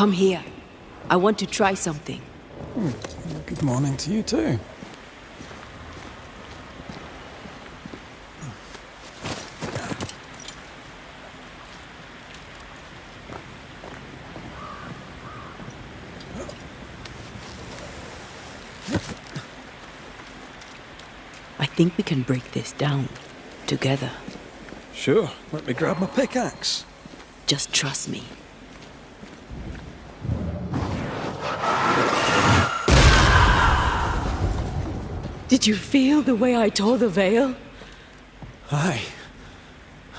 Come here. I want to try something. Good morning to you too. I think we can break this down. Together. Sure, let me grab my pickaxe. Just trust me. Did you feel the way I tore the veil? Aye,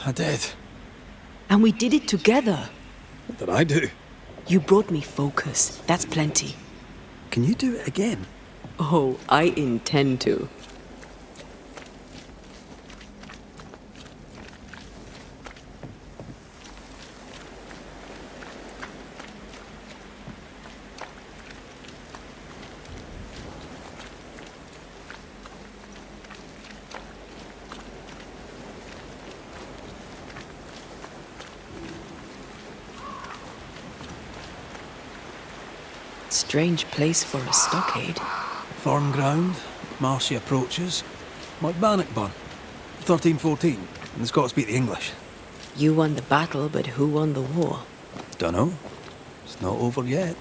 I did. And we did it together. What did I do? You brought me focus. That's plenty. Can you do it again? Oh, I intend to. Strange place for a stockade. Farm ground, marshy approaches, like Bannockburn, 1314, and the Scots beat the English. You won the battle, but who won the war? Dunno. It's not over yet.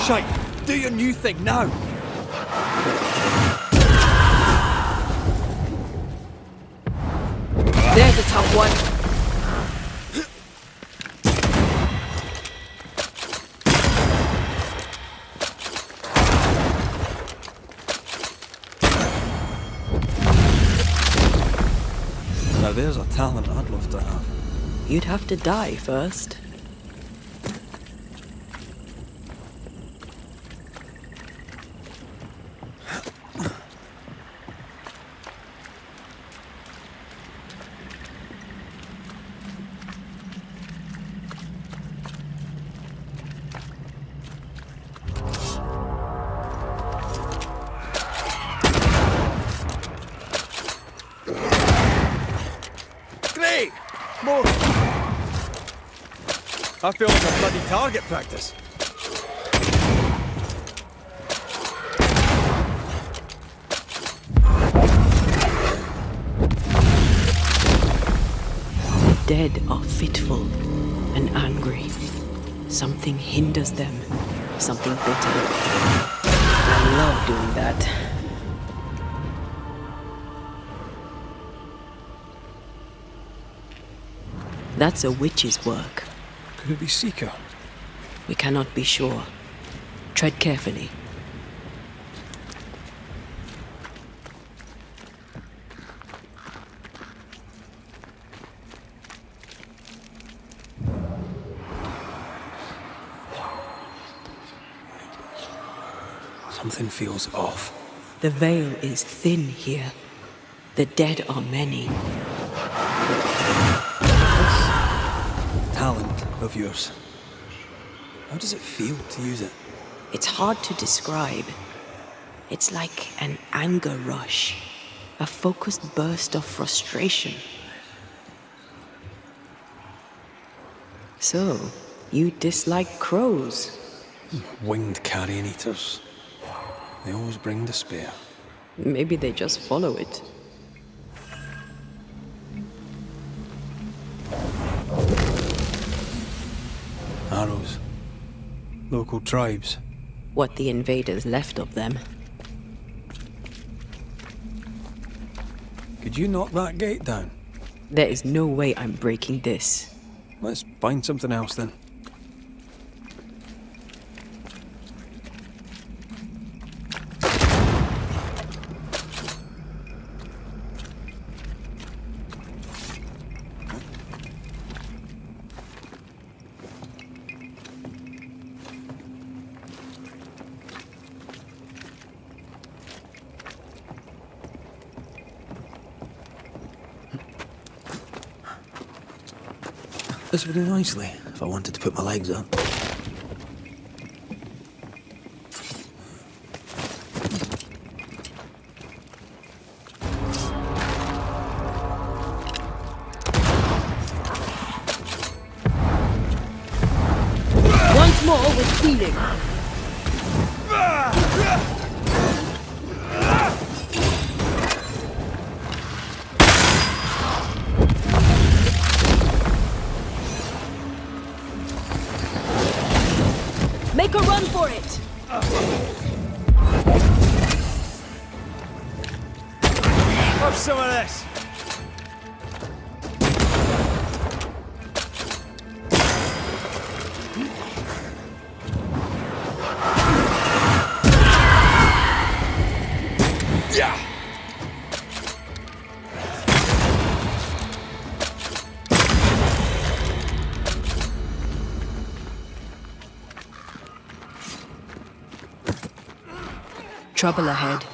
Shite! Do your new thing now! There's a tough one. Now there's a talent I'd love to have. You'd have to die first. Great! More! I feel like a bloody target practice. The dead are fitful and angry. Something hinders them. Something bitter. I love doing that. That's a witch's work. Could it be Seeker? We cannot be sure. Tread carefully. Something feels off. The veil is thin here. The dead are many. Talent of yours. How does it feel to use it? It's hard to describe. It's like an anger rush. A focused burst of frustration. So, you dislike crows? Winged carrion eaters. They always bring despair. Maybe they just follow it. Arrows. Local tribes. What the invaders left of them. Could you knock that gate down? There is no way I'm breaking this. Let's find something else then. This would do nicely if I wanted to put my legs up. Healing. Make a run for it! Have some of this! Trouble ahead.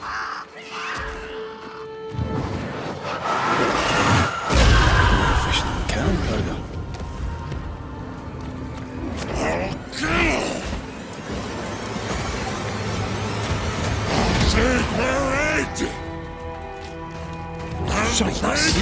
Efficient gunpowder. Shite, that's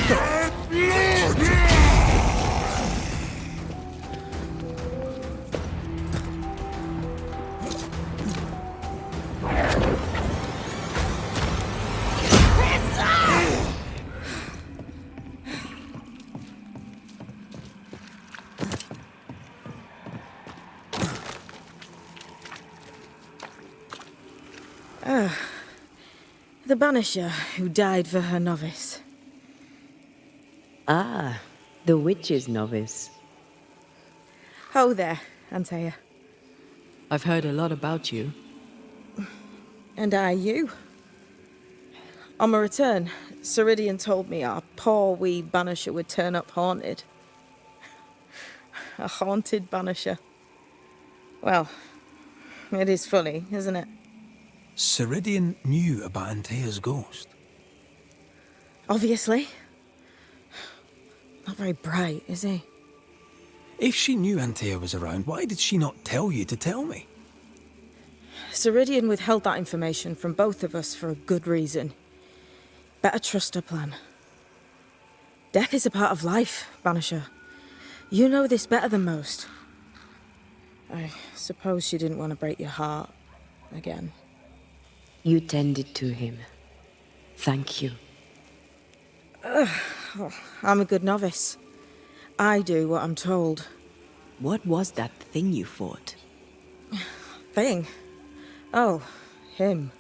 The Banisher who died for her novice. Ah, the witch's novice. Ho there, Antea. I've heard a lot about you. And I you. On my return, Ceridian told me our poor wee Banisher would turn up haunted. A haunted Banisher. Well, it is funny, isn't it? Ceridian knew about Antea's ghost. Obviously. Not very bright, is he? If she knew Antea was around, why did she not tell you to tell me? Ceridian withheld that information from both of us for a good reason. Better trust her plan. Death is a part of life, Banisher. You know this better than most. I suppose she didn't want to break your heart again. You tended to him. Thank you. I'm a good novice. I do what I'm told. What was that thing you fought? Thing? Oh, him.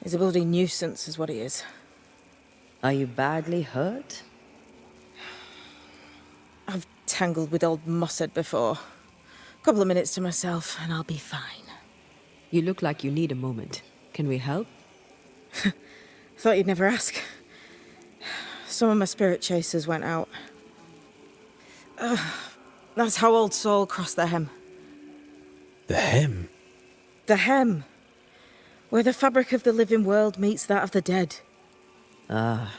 He's a bloody nuisance is what he is. Are you badly hurt? I've tangled with old Mossad before. Couple of minutes to myself and I'll be fine. You look like you need a moment. Can we help? Thought you'd never ask. Some of my spirit chasers went out. That's how old Saul crossed the hem. The hem? The hem. Where the fabric of the living world meets that of the dead. Ah,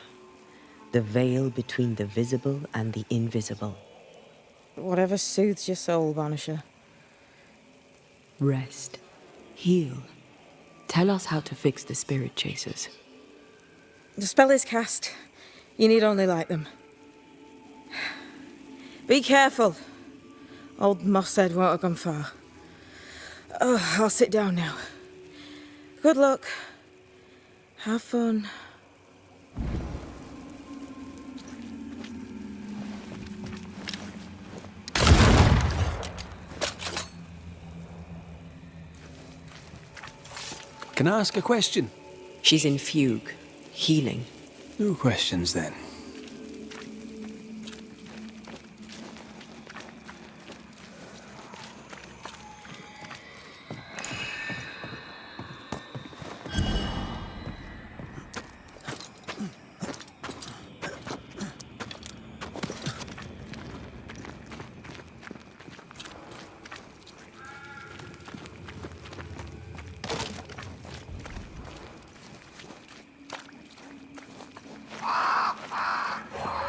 the veil between the visible and the invisible. Whatever soothes your soul, Banisher. Rest. Heal. Tell us how to fix the spirit chasers. The spell is cast. You need only light them. Be careful. Old Mossad won't have gone far. Oh, I'll sit down now. Good luck. Have fun. Can I ask a question? She's in fugue. Healing. No questions then.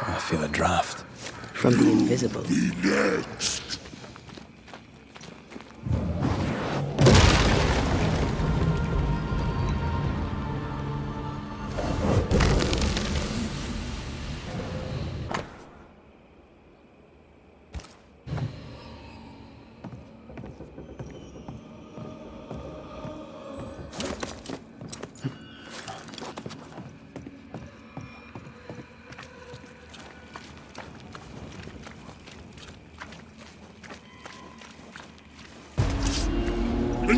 I feel a draft. From the invisible.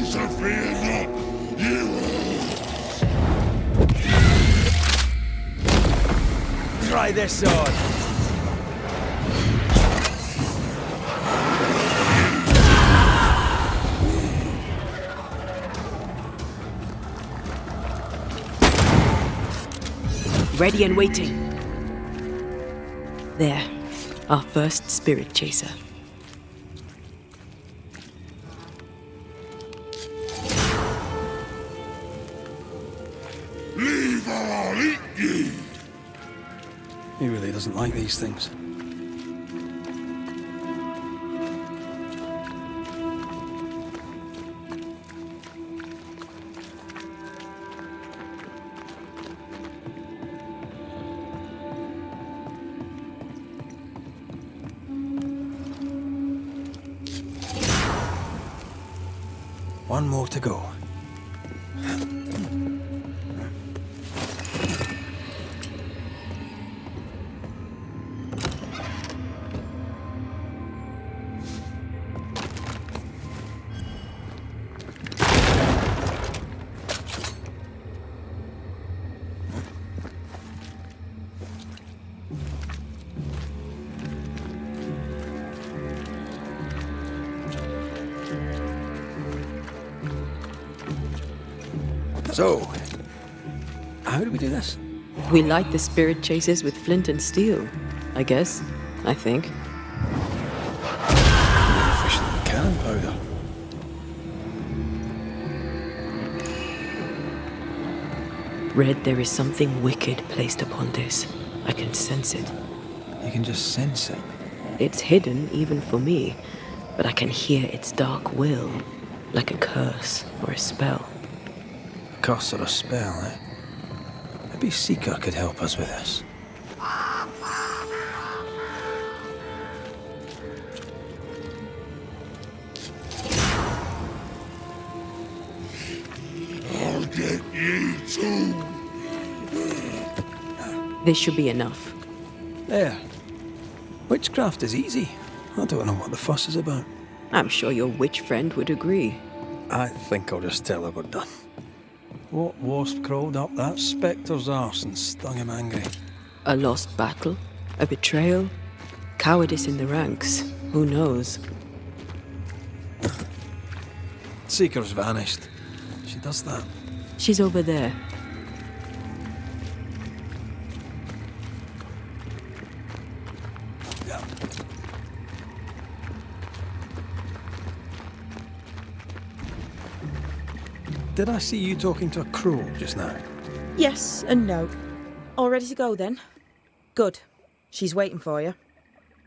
Disappear not, you Try this sword. Ready and waiting. There, our first spirit chaser. leave or I'll eat ye! He really doesn't like these things. One more to go. So, how do we do this? We light the spirit chasers with flint and steel, I guess. I think. More efficient than cannon powder. Red, there is something wicked placed upon this. I can sense it. You can just sense it. It's hidden, even for me, but I can hear its dark will, like a curse or a spell. A curse or a spell, eh? Maybe Seeker could help us with this. I'll get ye too! This should be enough. There. Witchcraft is easy. I don't know what the fuss is about. I'm sure your witch friend would agree. I think I'll just tell her we're done. What wasp crawled up that spectre's arse and stung him angry? A lost battle? A betrayal? Cowardice in the ranks? Who knows? Seeker's vanished. She does that. She's over there. Did I see you talking to a crow just now? Yes and no. All ready to go then? Good. She's waiting for you.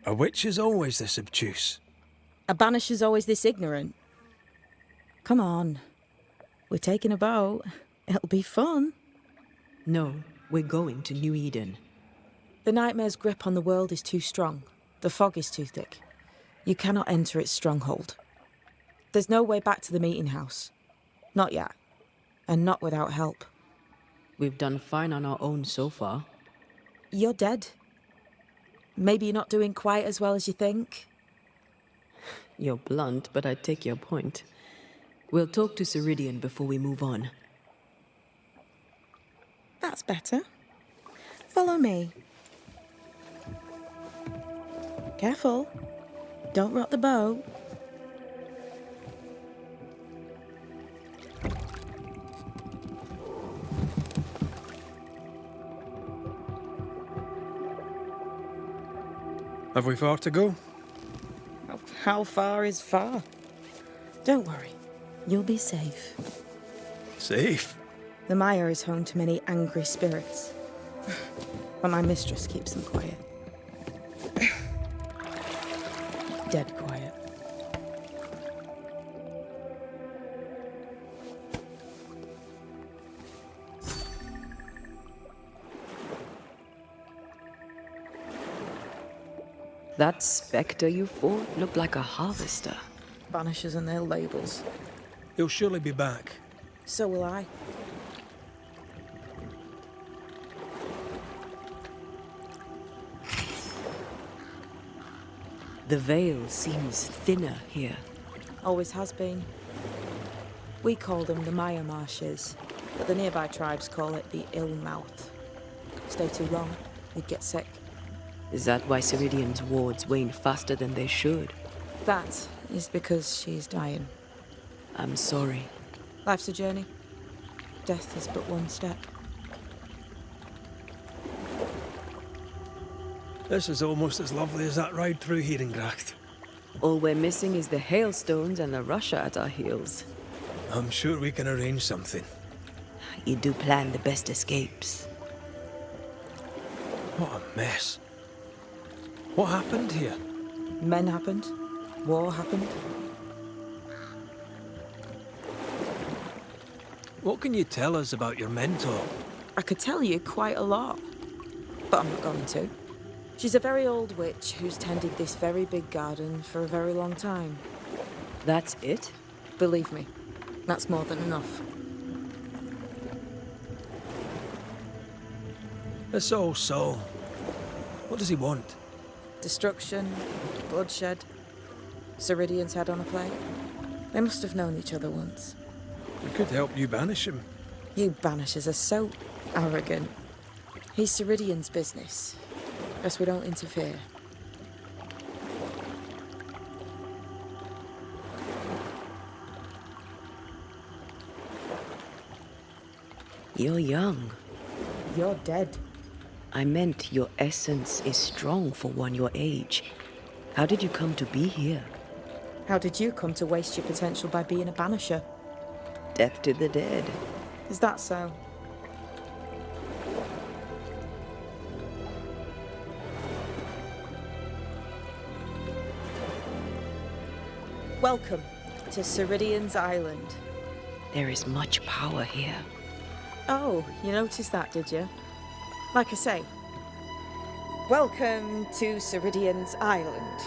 A witch is always this obtuse. A banisher's always this ignorant. Come on. We're taking a boat. It'll be fun. No, we're going to New Eden. The nightmare's grip on the world is too strong. The fog is too thick. You cannot enter its stronghold. There's no way back to the meeting house. Not yet. And not without help. We've done fine on our own so far. You're dead. Maybe you're not doing quite as well as you think. You're blunt, but I take your point. We'll talk to Ceridian before we move on. That's better. Follow me. Careful. Don't rock the boat. Have we far to go? How far is far? Don't worry. You'll be safe. Safe. The mire is home to many angry spirits. But my mistress keeps them quiet. Dead quiet. That spectre you fought looked like a harvester. Banishers and their labels. He'll surely be back. So will I. The veil seems thinner here. Always has been. We call them the Maya Marshes, but the nearby tribes call it the Ill Mouth. Stay too long, you'd get sick. Is that why Ceridian's wards wane faster than they should? That is because she's dying. I'm sorry. Life's a journey. Death is but one step. This is almost as lovely as that ride through Herengracht. All we're missing is the hailstones and the Russia at our heels. I'm sure we can arrange something. You do plan the best escapes. What a mess. What happened here? Men happened. War happened. What can you tell us about your mentor? I could tell you quite a lot, but I'm not going to. She's a very old witch who's tended this very big garden for a very long time. That's it? Believe me, that's more than enough. This old soul. What does he want? Destruction, bloodshed, Ceridian's head on a plate. They must have known each other once. We could help you banish him. You Banishers are so arrogant. He's Ceridian's business. Guess we don't interfere. You're young. You're dead. I meant your essence is strong for one your age. How did you come to be here? How did you come to waste your potential by being a Banisher? Death to the dead. Is that so? Welcome to Ceridian's Island. There is much power here. Oh, you noticed that, did you? Like I say, welcome to Ceridian's Island.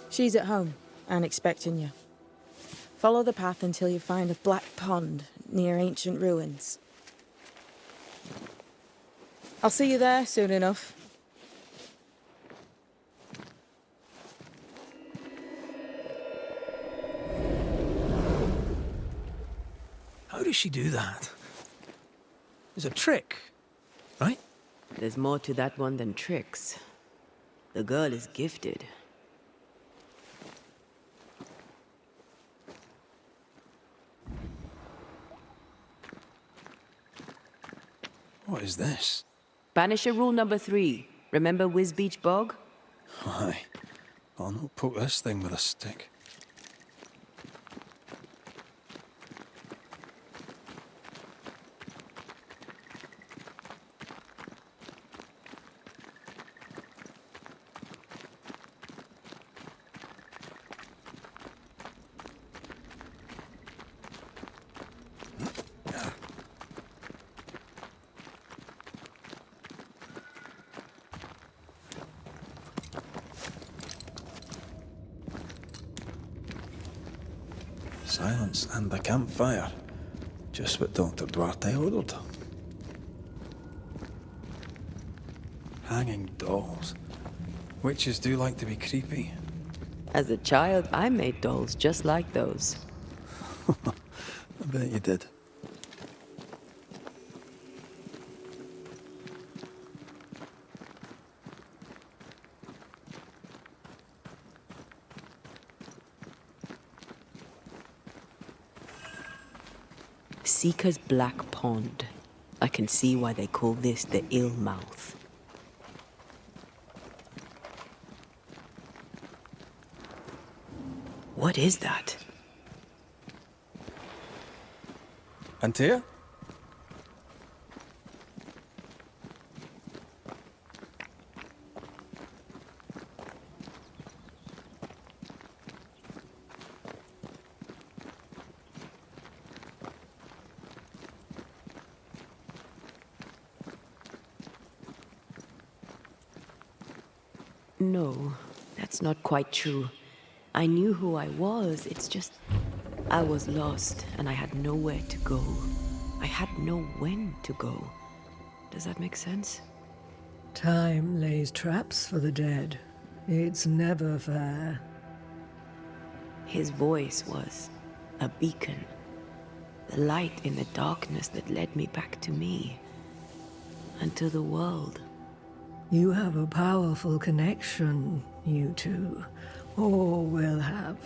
She's at home and expecting you. Follow the path until you find a black pond near ancient ruins. I'll see you there soon enough. How does she do that? It's a trick, right? There's more to that one than tricks. The girl is gifted. What is this? Banisher rule number 3. Remember Wisbeach Bog? Aye. I'll not poke this thing with a stick. Silence and the campfire. Just what Dr. Duarte ordered. Hanging dolls. Witches do like to be creepy. As a child, I made dolls just like those. I bet you did. Seeker's Black Pond. I can see why they call this the Ill Mouth. What is that? Antea? No, that's not quite true. I knew who I was, it's just... I was lost, and I had nowhere to go. I had no when to go. Does that make sense? Time lays traps for the dead. It's never fair. His voice was a beacon. The light in the darkness that led me back to me. And to the world. You have a powerful connection, you two. Or will have.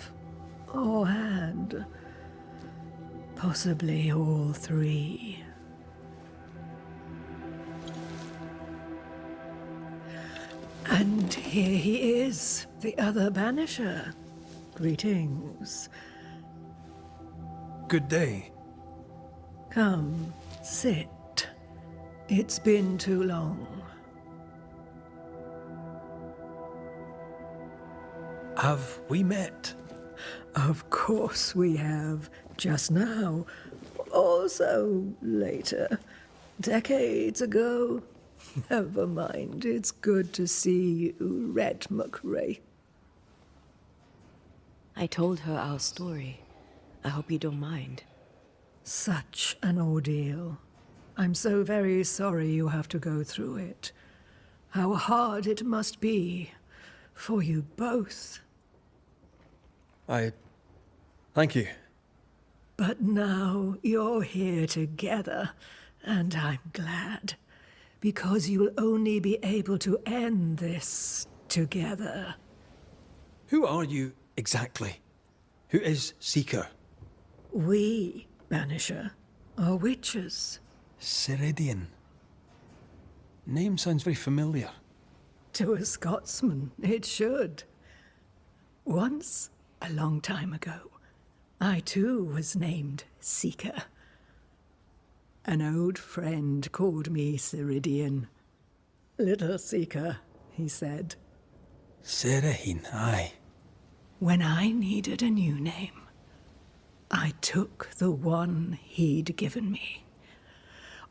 Or had. Possibly all three. And here he is, the other Banisher. Greetings. Good day. Come, sit. It's been too long. Have we met? Of course we have. Just now. Also later. Decades ago. Never mind. It's good to see you, Red McRae. I told her our story. I hope you don't mind. Such an ordeal. I'm so very sorry you have to go through it. How hard it must be for you both. Thank you. But now you're here together, and I'm glad. Because you'll only be able to end this together. Who are you exactly? Who is Seeker? We, Banisher, are witches. Ceridian. Name sounds very familiar. To a Scotsman, it should. Once, a long time ago, I too was named Seeker. An old friend called me Ceridian. Little Seeker, he said. Ceridian, aye. When I needed a new name, I took the one he'd given me.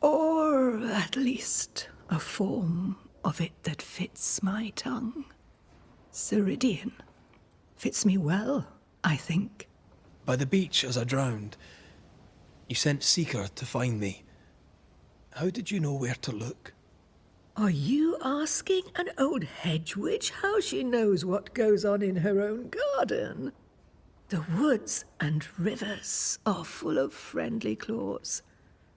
Or at least a form of it that fits my tongue. Ceridian. Fits me well, I think. By the beach as I drowned, you sent Seeker to find me. How did you know where to look? Are you asking an old hedge witch how she knows what goes on in her own garden? The woods and rivers are full of friendly claws,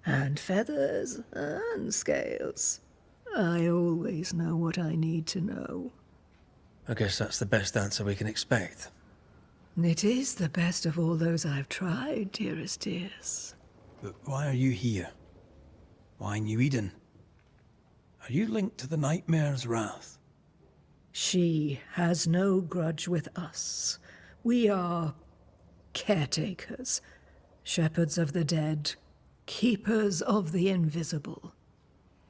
and feathers and scales. I always know what I need to know. I guess that's the best answer we can expect. It is the best of all those I've tried, dearest dears. But why are you here? Why New Eden? Are you linked to the Nightmare's wrath? She has no grudge with us. We are caretakers, shepherds of the dead, keepers of the invisible.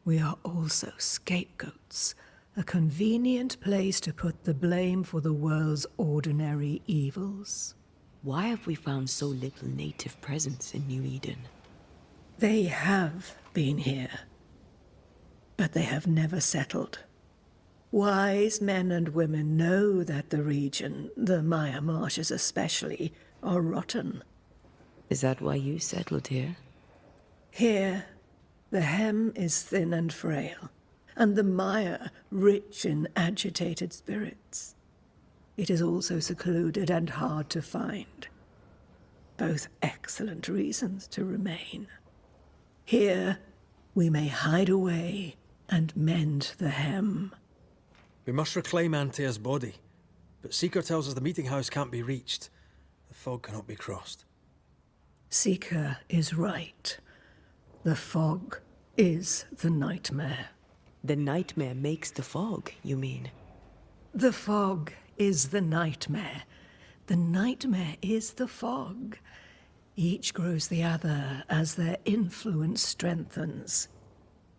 We are also scapegoats, a convenient place to put the blame for the world's ordinary evils. Why have we found so little native presence in New Eden? They have been here, but they have never settled. Wise men and women know that the region, the Maya marshes especially, are rotten. Is that why you settled here? Here, the hem is thin and frail, and the mire rich in agitated spirits. It is also secluded and hard to find. Both excellent reasons to remain. Here, we may hide away and mend the hem. We must reclaim Antea's body, but Seeker tells us the meeting house can't be reached. The fog cannot be crossed. Seeker is right. The fog is the nightmare. The nightmare makes the fog, you mean? The fog is the nightmare. The nightmare is the fog. Each grows the other as their influence strengthens.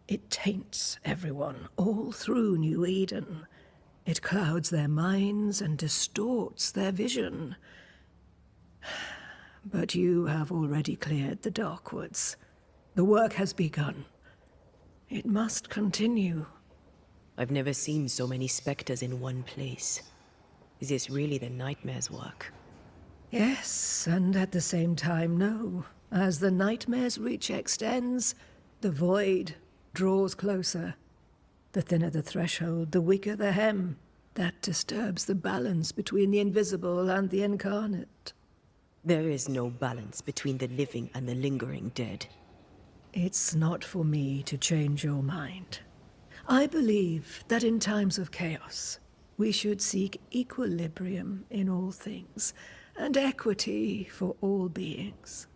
It taints everyone, all through New Eden. It clouds their minds and distorts their vision. But you have already cleared the Darkwoods. The work has begun. It must continue. I've never seen so many specters in one place. Is this really the nightmare's work? Yes, and at the same time, no. As the nightmare's reach extends, the void draws closer. The thinner the threshold, the weaker the hem. That disturbs the balance between the invisible and the incarnate. There is no balance between the living and the lingering dead. It's not for me to change your mind. I believe that in times of chaos, we should seek equilibrium in all things, and equity for all beings.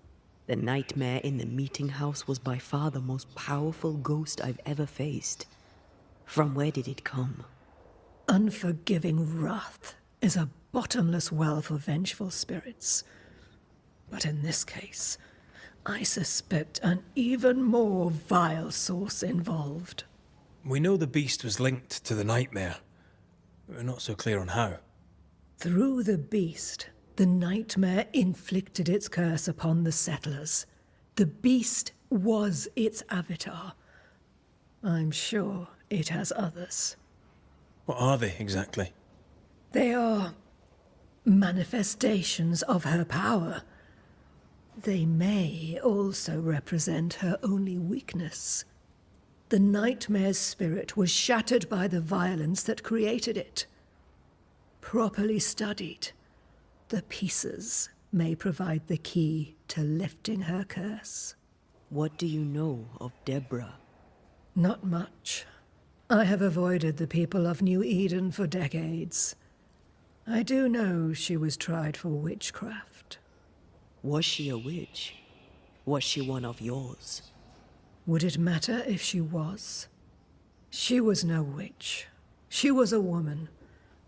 The nightmare in the meeting house was by far the most powerful ghost I've ever faced. From where did it come? Unforgiving wrath is a bottomless well for vengeful spirits. But in this case, I suspect an even more vile source involved. We know the beast was linked to the nightmare. We're not so clear on how. Through the beast, the nightmare inflicted its curse upon the settlers. The beast was its avatar. I'm sure it has others. What are they exactly? They are manifestations of her power. They may also represent her only weakness. The nightmare's spirit was shattered by the violence that created it. Properly studied, the pieces may provide the key to lifting her curse. What do you know of Deborah? Not much. I have avoided the people of New Eden for decades. I do know she was tried for witchcraft. Was she a witch? Was she one of yours? Would it matter if she was? She was no witch. She was a woman,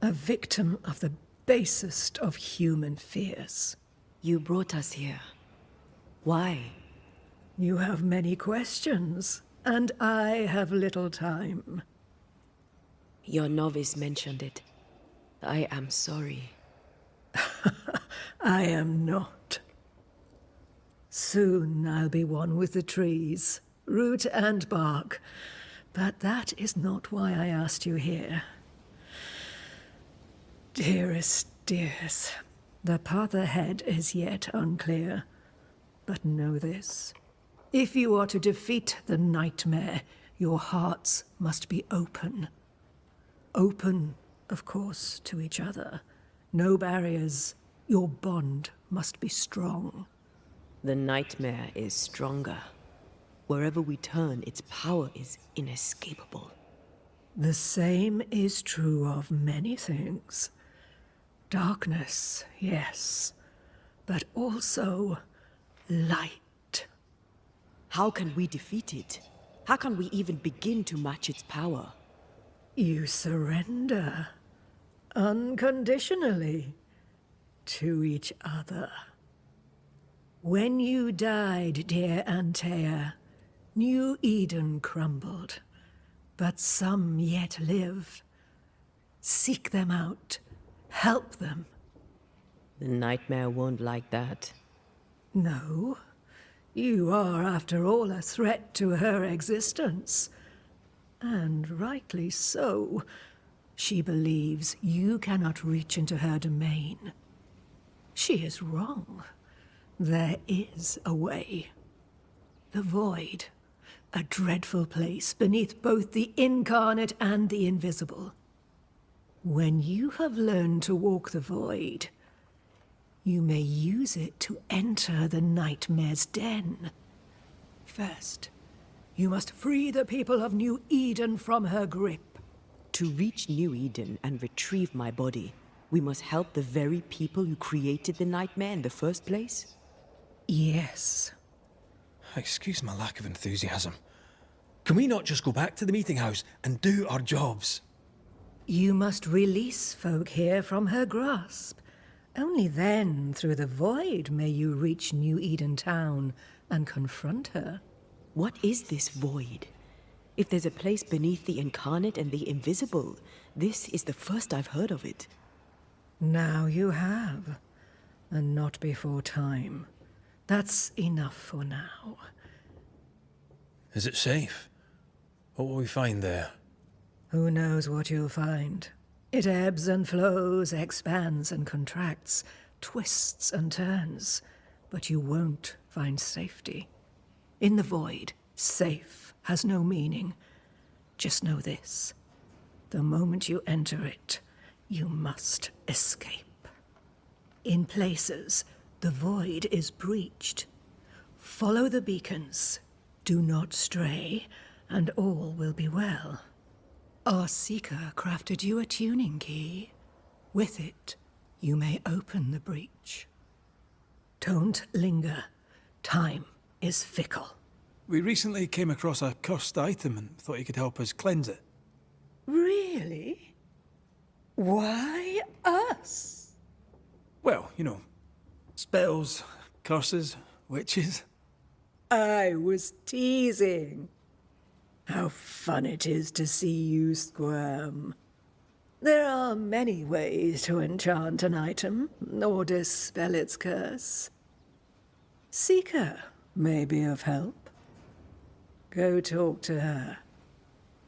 a victim of the basest of human fears. You brought us here. Why? You have many questions, and I have little time. Your novice mentioned it. I am sorry. I am not. Soon I'll be one with the trees, root and bark. But that is not why I asked you here. Dearest dears, the path ahead is yet unclear. But know this. If you are to defeat the nightmare, your hearts must be open. Open, of course, to each other. No barriers. Your bond must be strong. The nightmare is stronger. Wherever we turn, its power is inescapable. The same is true of many things. Darkness, yes, but also light. How can we defeat it? How can we even begin to match its power? You surrender unconditionally to each other. When you died, dear Antea, New Eden crumbled, but some yet live. Seek them out. Help them. The nightmare won't like that. No. You are, after all, a threat to her existence. And rightly so. She believes you cannot reach into her domain. She is wrong. There is a way. The void. A dreadful place beneath both the incarnate and the invisible. When you have learned to walk the void, you may use it to enter the nightmare's den. First, you must free the people of New Eden from her grip. To reach New Eden and retrieve my body, we must help the very people who created the nightmare in the first place? Yes. Excuse my lack of enthusiasm. Can we not just go back to the meeting house and do our jobs? You must release folk here from her grasp. Only then, through the void, may you reach New Eden Town and confront her. What is this void? If there's a place beneath the incarnate and the invisible, this is the first I've heard of it. Now you have, and not before time. That's enough for now. Is it safe? What will we find there? Who knows what you'll find? It ebbs and flows, expands and contracts, twists and turns, but you won't find safety. In the void, safe has no meaning. Just know this. The moment you enter it, you must escape. In places, the void is breached. Follow the beacons. Do not stray, and all will be well. Our Seeker crafted you a tuning key. With it, you may open the breach. Don't linger. Time is fickle. We recently came across a cursed item and thought you could help us cleanse it. Really? Why us? Well, you know, spells, curses, witches. I was teasing. How fun it is to see you squirm. There are many ways to enchant an item or dispel its curse. Seeker may be of help. Go talk to her.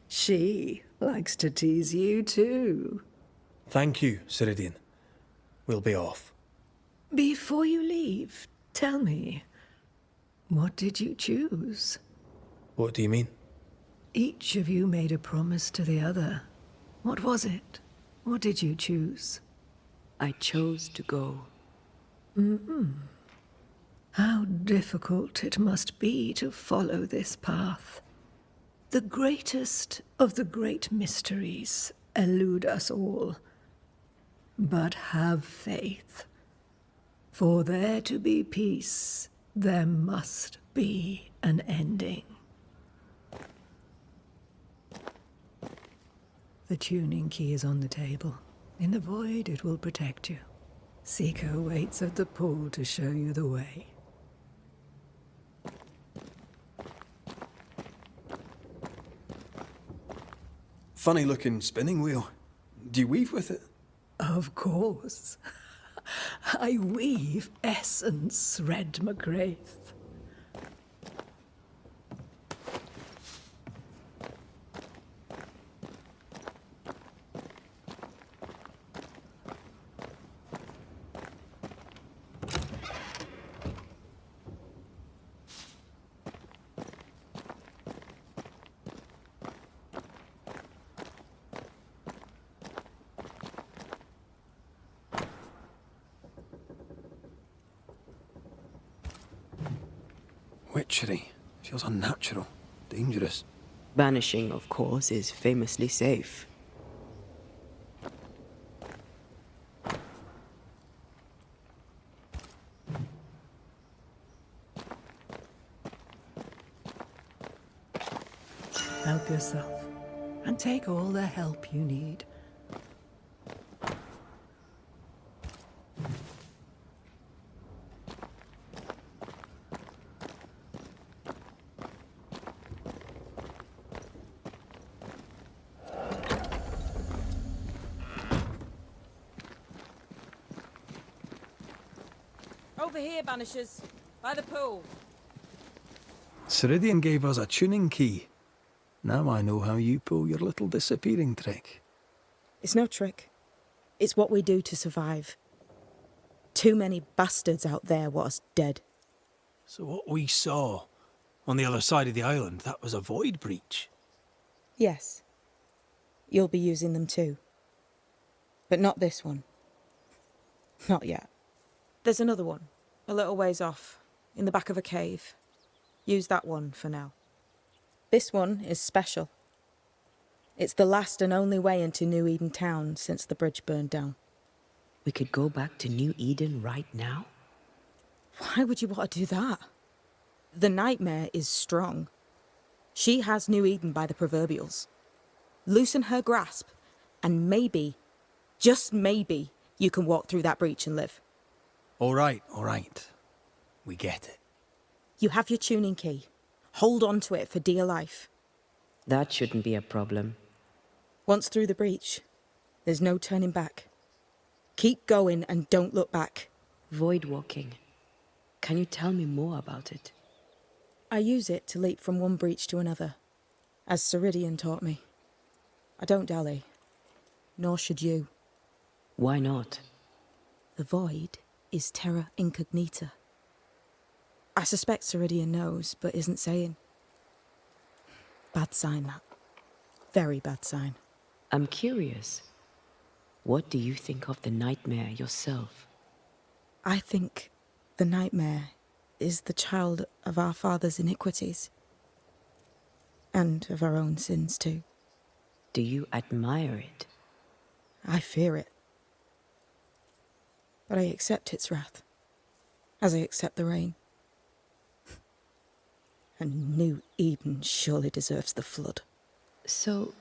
She likes to tease you too. Thank you, Ceridian. We'll be off. Before you leave, tell me, what did you choose? What do you mean? Each of you made a promise to the other. What was it? What did you choose? I chose to go. How difficult it must be to follow this path. The greatest of the great mysteries elude us all. But have faith. For there to be peace, there must be an ending. The tuning key is on the table. In the void, it will protect you. Seeker waits at the pool to show you the way. Funny looking spinning wheel. Do you weave with it? Of course. I weave essence, Red McGrath. Witchery. Feels unnatural. Dangerous. Banishing, of course, is famously safe. Help yourself, and take all the help you need. Over here, Banishers. By the pool. Ceridian gave us a tuning key. Now I know how you pull your little disappearing trick. It's no trick. It's what we do to survive. Too many bastards out there want us dead. So what we saw on the other side of the island, that was a void breach. Yes. You'll be using them too. But not this one. Not yet. There's another one, a little ways off, in the back of a cave. Use that one for now. This one is special. It's the last and only way into New Eden town since the bridge burned down. We could go back to New Eden right now? Why would you want to do that? The nightmare is strong. She has New Eden by the proverbials. Loosen her grasp, and maybe, just maybe, you can walk through that breach and live. All right. We get it. You have your tuning key. Hold on to it for dear life. That shouldn't be a problem. Once through the breach, there's no turning back. Keep going and don't look back. Void walking. Can you tell me more about it? I use it to leap from one breach to another, as Ceridian taught me. I don't dally. Nor should you. Why not? The void is terra incognita. I suspect Ceridian knows, but isn't saying. Bad sign, that. Very bad sign. I'm curious. What do you think of the nightmare yourself? I think the nightmare is the child of our father's iniquities. And of our own sins, too. Do you admire it? I fear it. But I accept its wrath, as I accept the rain. And New Eden surely deserves the flood. So,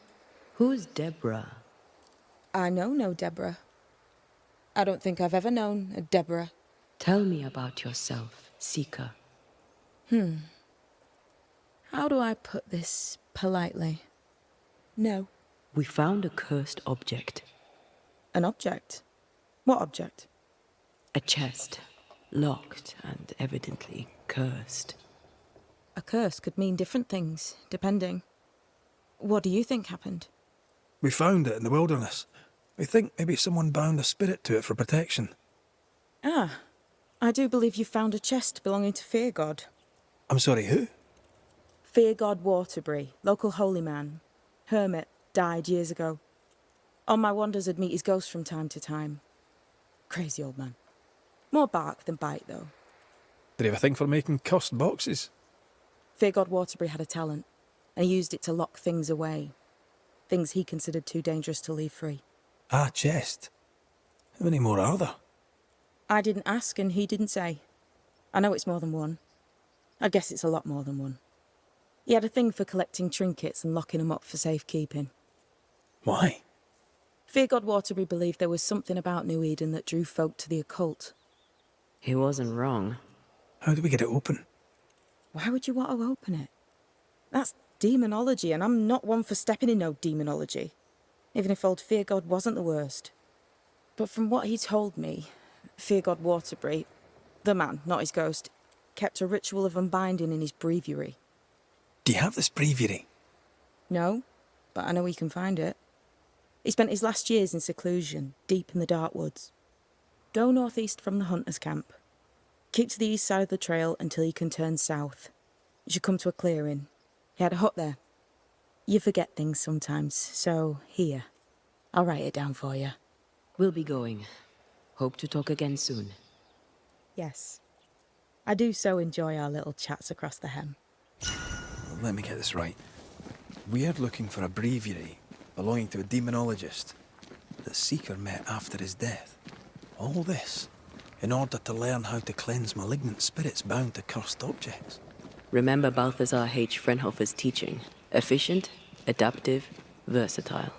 who's Deborah? I know no Deborah. I don't think I've ever known a Deborah. Tell me about yourself, Seeker. How do I put this politely? No. We found a cursed object. An object? What object? A chest, locked and evidently cursed. A curse could mean different things, depending. What do you think happened? We found it in the wilderness. We think maybe someone bound a spirit to it for protection. Ah, I do believe you found a chest belonging to Fear God. I'm sorry, who? Fear God Waterbury, local holy man. Hermit, died years ago. On my wanders I'd meet his ghost from time to time. Crazy old man. More bark than bite, though. Did he have a thing for making cursed boxes? Fear God Waterbury had a talent, and he used it to lock things away. Things he considered too dangerous to leave free. Ah, chest. How many more are there? I didn't ask, and he didn't say. I know it's more than one. I guess it's a lot more than one. He had a thing for collecting trinkets and locking them up for safekeeping. Why? Fear God Waterbury believed there was something about New Eden that drew folk to the occult. He wasn't wrong. How do we get it open? Why would you want to open it? That's demonology, and I'm not one for stepping in no demonology. Even if old Fear God wasn't the worst. But from what he told me, Fear God Waterbury, the man, not his ghost, kept a ritual of unbinding in his breviary. Do you have this breviary? No, but I know he can find it. He spent his last years in seclusion, deep in the dark woods. Go northeast from the hunters' camp. Keep to the east side of the trail until you can turn south. You should come to a clearing. He had a hut there. You forget things sometimes, so here. I'll write it down for you. We'll be going. Hope to talk again soon. Yes. I do so enjoy our little chats across the hem. Let me get this right. We're looking for a breviary belonging to a demonologist that Seeker met after his death. All this in order to learn how to cleanse malignant spirits bound to cursed objects. Remember Balthazar H. Frenhofer's teaching. Efficient, adaptive, versatile.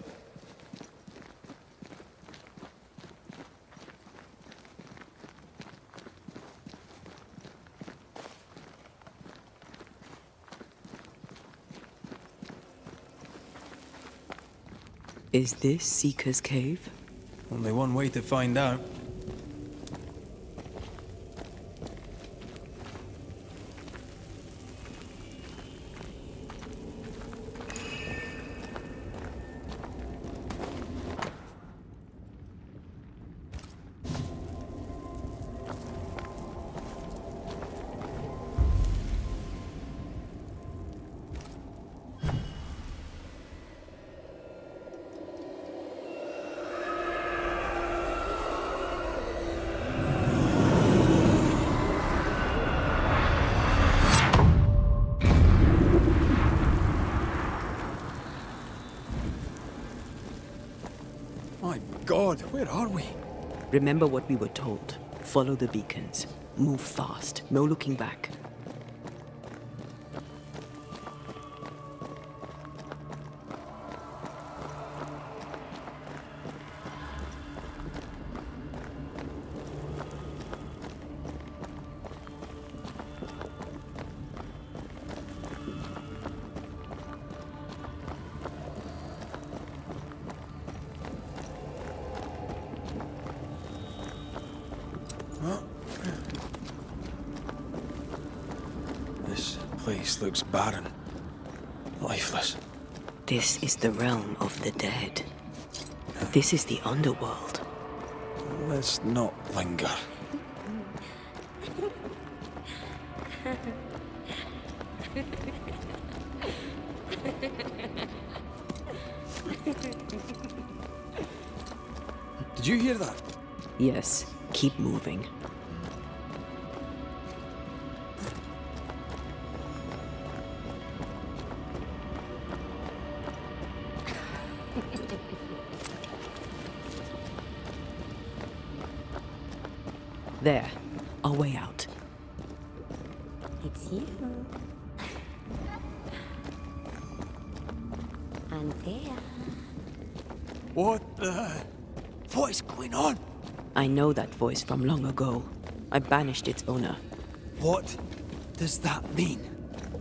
Is this Seeker's Cave? Only one way to find out. My God, where are we? Remember what we were told. Follow the beacons. Move fast. No looking back. This place looks barren, lifeless. This is the realm of the dead. This is the underworld. Let's not linger. Did you hear that? Yes, keep moving. There, our way out. It's you. Antea. What is going on? I know that voice from long ago. I banished its owner. What does that mean?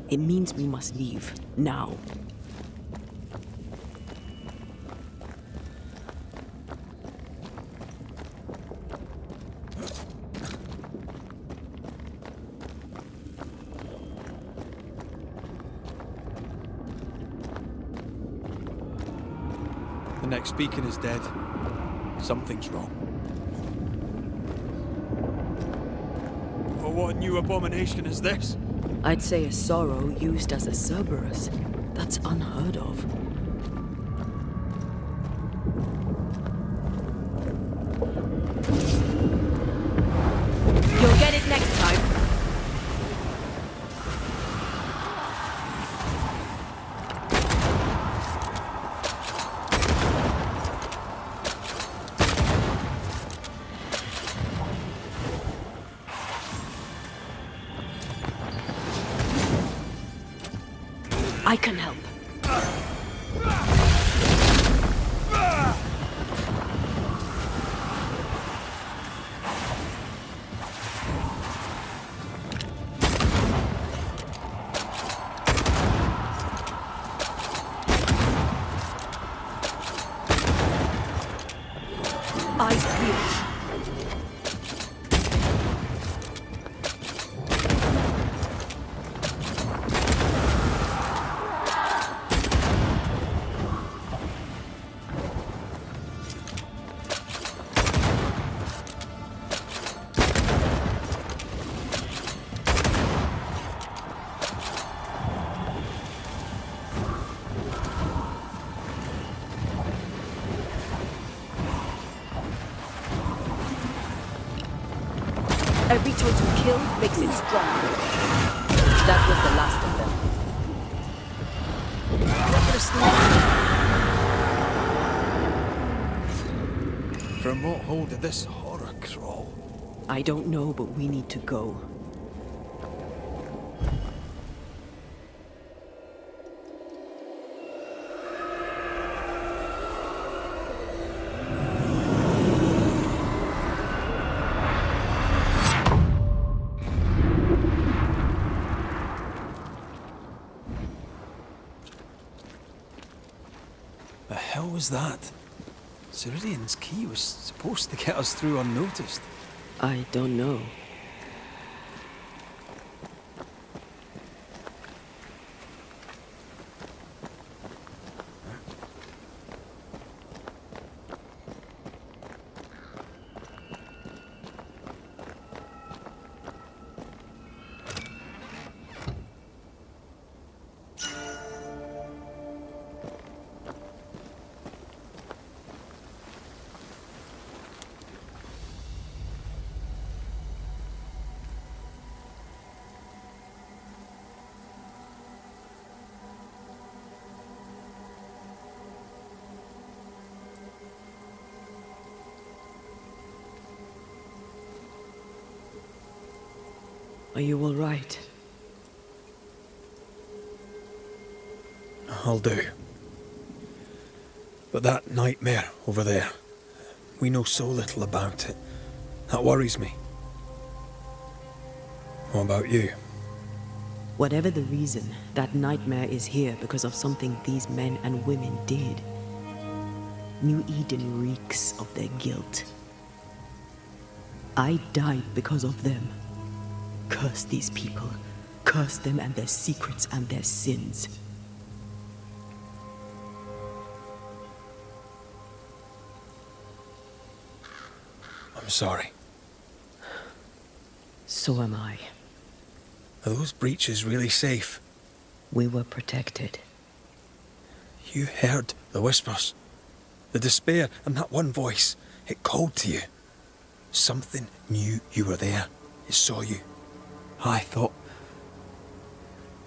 It means we must leave, now. The next beacon is dead. Something's wrong. Oh, what new abomination is this? I'd say a sorrow used as a Cerberus. That's unheard of. You'll get it next time. I can help. Eyes peeled. Every totem kill makes it stronger. That was the last of them. From what hole did this horror crawl? I don't know, but we need to go. The hell was that? Ceridian's key was supposed to get us through unnoticed. I don't know. Are you all right? I'll do. But that nightmare over there, we know so little about it. That worries me. What about you? Whatever the reason, that nightmare is here because of something these men and women did. New Eden reeks of their guilt. I died because of them. Curse these people. Curse them and their secrets and their sins. I'm sorry. So am I. Are those breaches really safe? We were protected. You heard the whispers, the despair, and that one voice. It called to you. Something knew you were there. It saw you. I thought...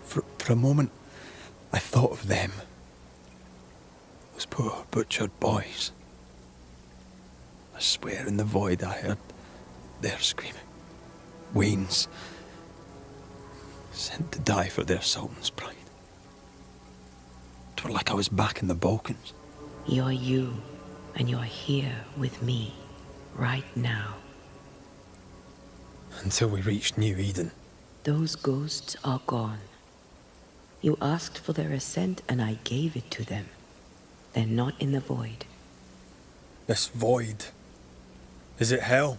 For a moment, I thought of them. Those poor butchered boys. I swear in the void I heard their screaming. Wains. Sent to die for their sultan's pride. It were like I was back in the Balkans. You're you, and you're here with me, right now. Until we reached New Eden. Those ghosts are gone. You asked for their ascent, and I gave it to them. They're not in the void. This void. Is it hell?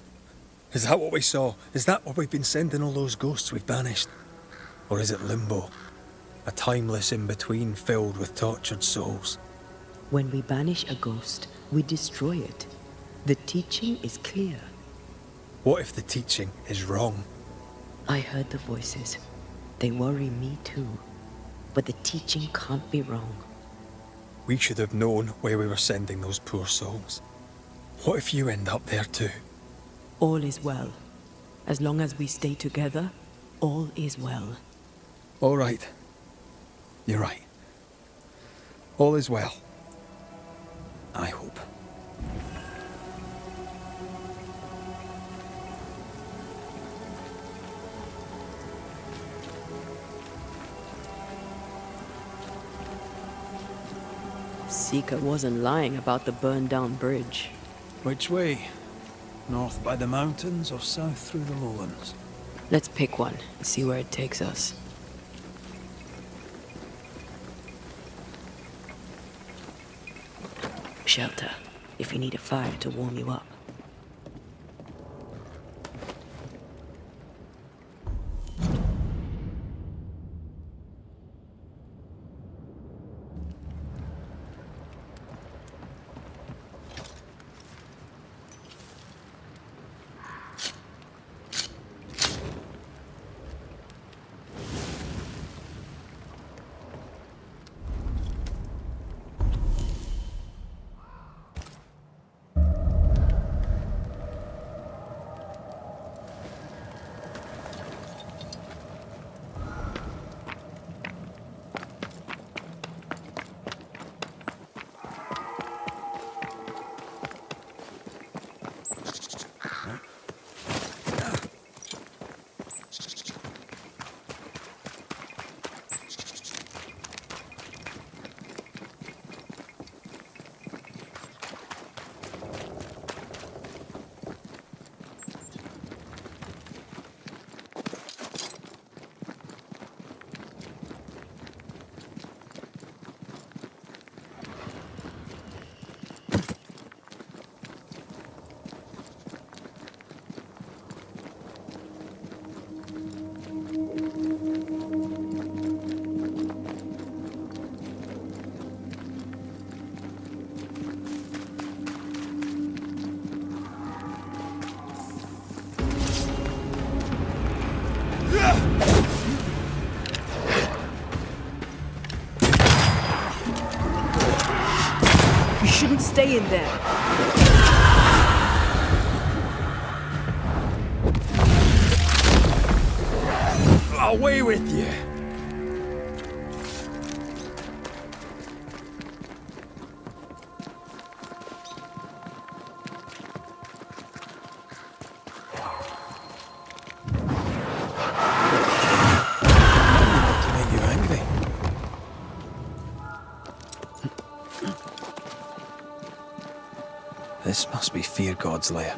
Is that what we saw? Is that what we've been sending all those ghosts we've banished? Or is it limbo? A timeless in-between filled with tortured souls? When we banish a ghost, we destroy it. The teaching is clear. What if the teaching is wrong? I heard the voices. They worry me too. But the teaching can't be wrong. We should have known where we were sending those poor souls. What if you end up there too? All is well. As long as we stay together, all is well. All right. You're right. All is well. I hope. Seeker wasn't lying about the burned-down bridge. Which way? North by the mountains or south through the lowlands? Let's pick one and see where it takes us. Shelter, if you need a fire to warm you up. You shouldn't stay in there. Away with you! To make you angry. This must be Fear God's lair.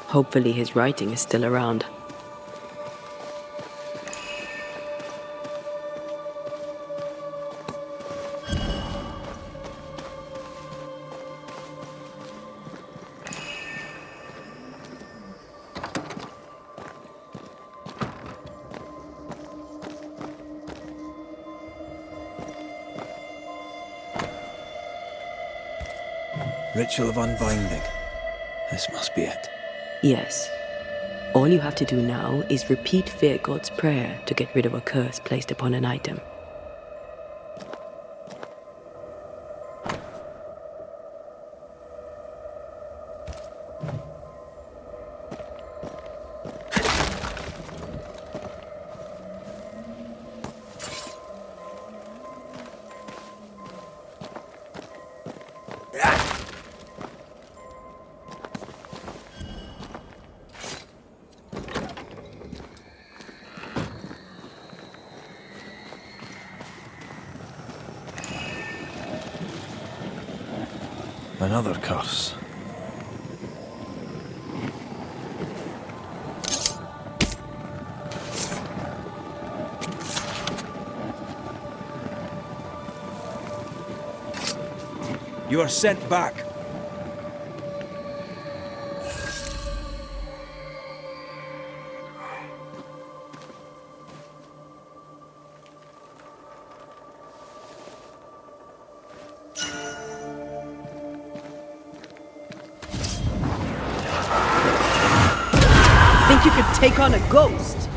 Hopefully his writing is still around. Ritual of unbinding. This must be it. Yes. All you have to do now is repeat Fear God's prayer to get rid of a curse placed upon an item. Another curse. You are sent back. Think you could take on a ghost?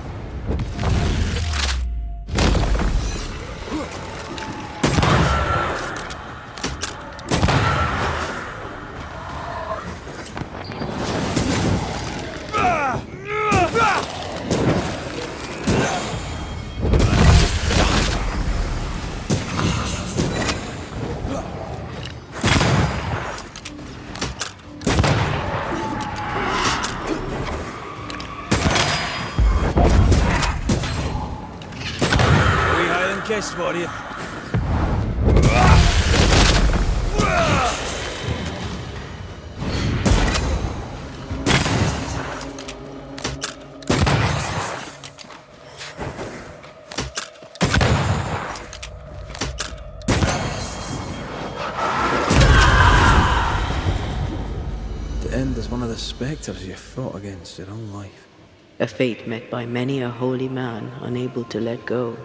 Kiss for you. To end as one of the spectres you fought against your own life. A fate met by many a holy man unable to let go.